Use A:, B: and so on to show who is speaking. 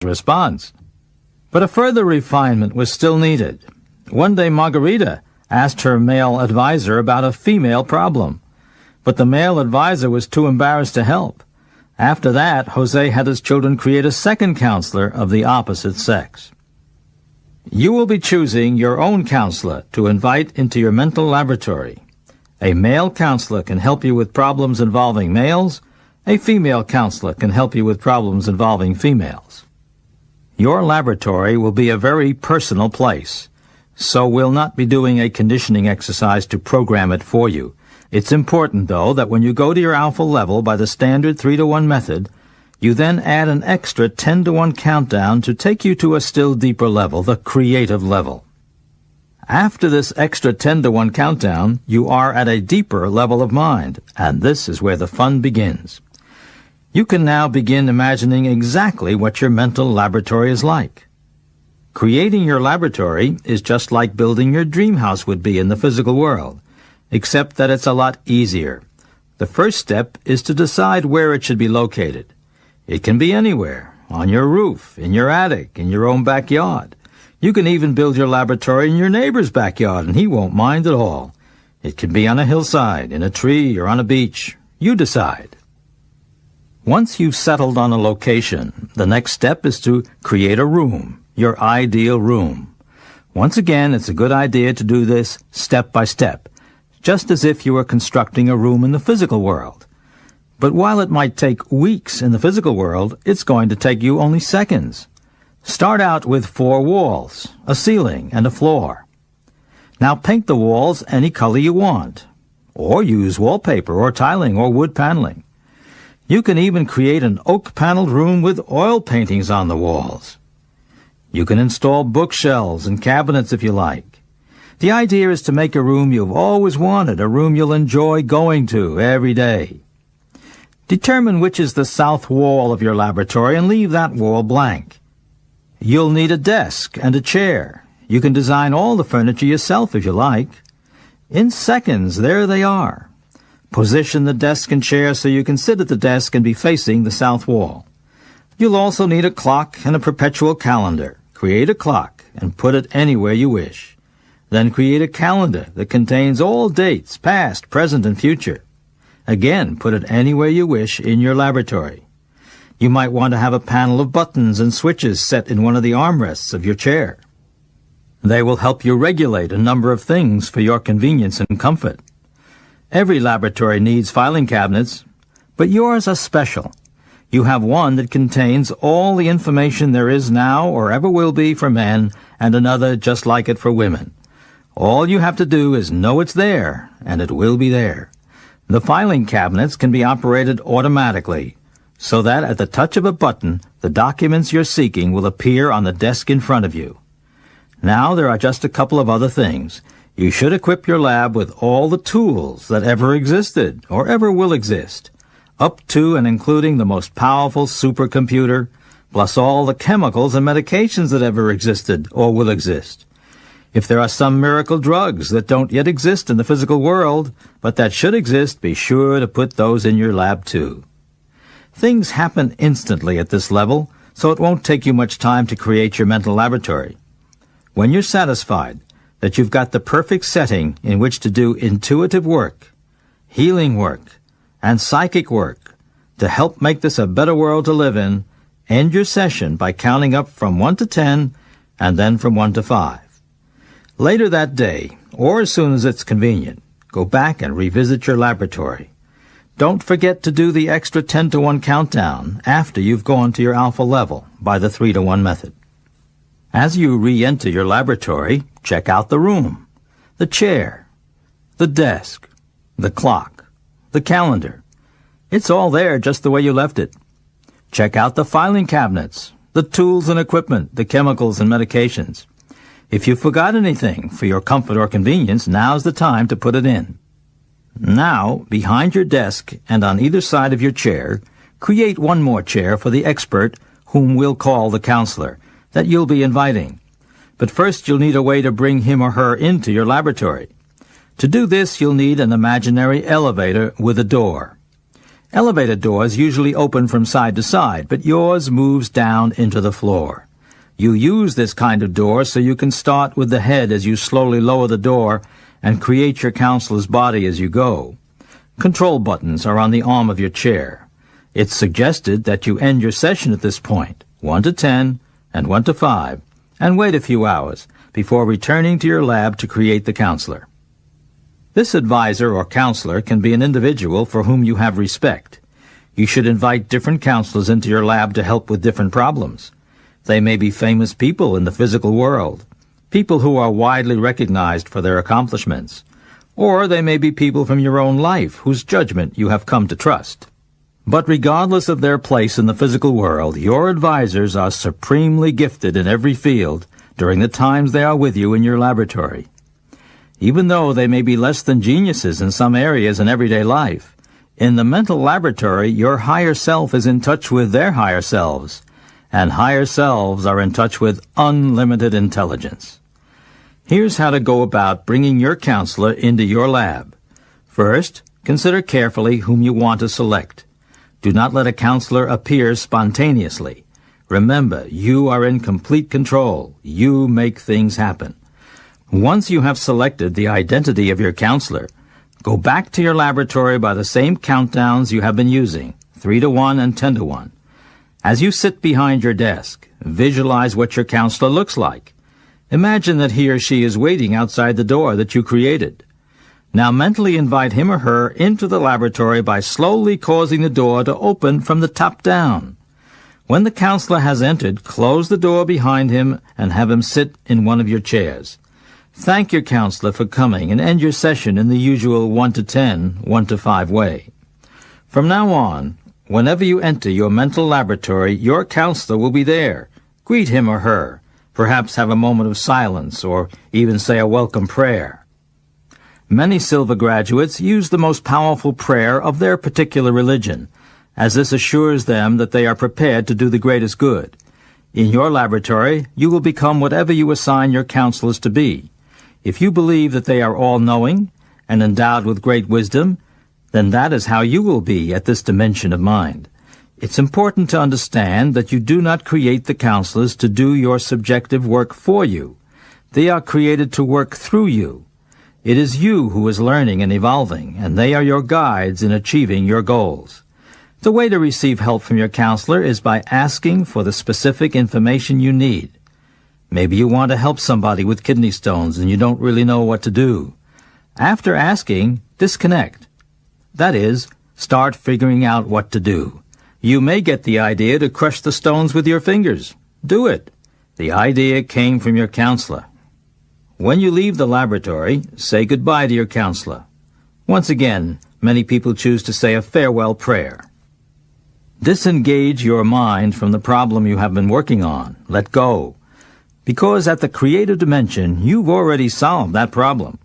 A: response. But a further refinement was still needed. One day Margarita asked her male advisor about a female problem, but the male advisor was too embarrassed to help. After that, Jose had his children create a second counselor of the opposite sex. You will be choosing your own counselor to invite into your mental laboratory. A male counselor can help you with problems involving males. A female counselor can help you with problems involving females. Your laboratory will be a very personal place, so we'll not be doing a conditioning exercise to program it for you. It's important, though, that when you go to your alpha level by the standard 3-to-1 method, you then add an extra 10-to-1 countdown to take you to a still deeper level, the creative level. After this extra 10-to-1 countdown, you are at a deeper level of mind, and this is where the fun begins. You can now begin imagining exactly what your mental laboratory is like. Creating your laboratory is just like building your dream house would be in the physical world, except that it's a lot easier. The first step is to decide where it should be located. It can be anywhere, on your roof, in your attic, in your own backyard. You can even build your laboratory in your neighbor's backyard, and he won't mind at all. It can be on a hillside, in a tree, or on a beach. You decide. Once you've settled on a location, the next step is to create a room, your ideal room. Once again, it's a good idea to do this step by step, just as if you were constructing a room in the physical world. But while it might take weeks in the physical world, it's going to take you only seconds. Start out with 4 walls, a ceiling, and a floor. Now paint the walls any color you want, or use wallpaper or tiling or wood paneling. You can even create an oak-paneled room with oil paintings on the walls. You can install bookshelves and cabinets if you like. The idea is to make a room you've always wanted, a room you'll enjoy going to every day. Determine which is the south wall of your laboratory and leave that wall blank. You'll need a desk and a chair. You can design all the furniture yourself if you like. In seconds, there they are. Position the desk and chair so you can sit at the desk and be facing the south wall. You'll also need a clock and a perpetual calendar. Create a clock and put it anywhere you wish. Then create a calendar that contains all dates, past, present, and future. Again, put it anywhere you wish in your laboratory. You might want to have a panel of buttons and switches set in one of the armrests of your chair. They will help you regulate a number of things for your convenience and comfort. Every laboratory needs filing cabinets, but yours are special. You have one that contains all the information there is now or ever will be for men, and another just like it for women. All you have to do is know it's there, and it will be there. The filing cabinets can be operated automatically, so that at the touch of a button, the documents you're seeking will appear on the desk in front of you. Now there are just a couple of other things. You should equip your lab with all the tools that ever existed or ever will exist, up to and including the most powerful supercomputer, plus all the chemicals and medications that ever existed or will exist. If there are some miracle drugs that don't yet exist in the physical world, but that should exist, be sure to put those in your lab too. Things happen instantly at this level, so it won't take you much time to create your mental laboratory. When you're satisfied that you've got the perfect setting in which to do intuitive work, healing work, and psychic work to help make this a better world to live in, end your session by counting up from 1 to 10 and then from 1 to 5. Later that day, or as soon as it's convenient, go back and revisit your laboratory. Don't forget to do the extra 10-to-1 countdown after you've gone to your alpha level by the 3-to-1 method. As you re-enter your laboratory, check out the room, the chair, the desk, the clock, the calendar. It's all there just the way you left it. Check out the filing cabinets, the tools and equipment, the chemicals and medications. If you forgot anything for your comfort or convenience, now's the time to put it in. Now, behind your desk and on either side of your chair, create one more chair for the expert whom we'll call the counselor that you'll be inviting. But first you'll need a way to bring him or her into your laboratory. To do this, you'll need an imaginary elevator with a door. Elevator doors usually open from side to side, but yours moves down into the floor. You use this kind of door so you can start with the head as you slowly lower the door and create your counselor's body as you go. Control buttons are on the arm of your chair. It's suggested that you end your session at this point, 1 to 10 and 1 to 5, and wait a few hours before returning to your lab to create the counselor. This advisor or counselor can be an individual for whom you have respect. You should invite different counselors into your lab to help with different problems. They may be famous people in the physical world, people who are widely recognized for their accomplishments, or they may be people from your own life whose judgment you have come to trust. But regardless of their place in the physical world, your advisors are supremely gifted in every field during the times they are with you in your laboratory. Even though they may be less than geniuses in some areas in everyday life, in the mental laboratory, your higher self is in touch with their higher selves, and higher selves are in touch with unlimited intelligence. Here's how to go about bringing your counselor into your lab. First, consider carefully whom you want to select. Do not let a counselor appear spontaneously. Remember, you are in complete control. You make things happen. Once you have selected the identity of your counselor, go back to your laboratory by the same countdowns you have been using, 3 to 1 and 10 to 1. As you sit behind your desk, visualize what your counselor looks like. Imagine that he or she is waiting outside the door that you created. Now mentally invite him or her into the laboratory by slowly causing the door to open from the top down. When the counselor has entered, close the door behind him and have him sit in one of your chairs. Thank your counselor for coming and end your session in the usual 1 to 10, 1 to 5 way. From now on, whenever you enter your mental laboratory, your counselor will be there. Greet him or her, perhaps have a moment of silence, or even say a welcome prayer. Many Silva graduates use the most powerful prayer of their particular religion, as this assures them that they are prepared to do the greatest good. In your laboratory, you will become whatever you assign your counselors to be. If you believe that they are all-knowing and endowed with great wisdom, then that is how you will be at this dimension of mind. It's important to understand that you do not create the counselors to do your subjective work for you. They are created to work through you. It is you who is learning and evolving, and they are your guides in achieving your goals. The way to receive help from your counselor is by asking for the specific information you need. Maybe you want to help somebody with kidney stones and you don't really know what to do. After asking, disconnect. That is, start figuring out what to do. You may get the idea to crush the stones with your fingers. Do it. The idea came from your counselor. When you leave the laboratory, say goodbye to your counselor. Once again, many people choose to say a farewell prayer. Disengage your mind from the problem you have been working on. Let go. Because at the creative dimension, you've already solved that problem.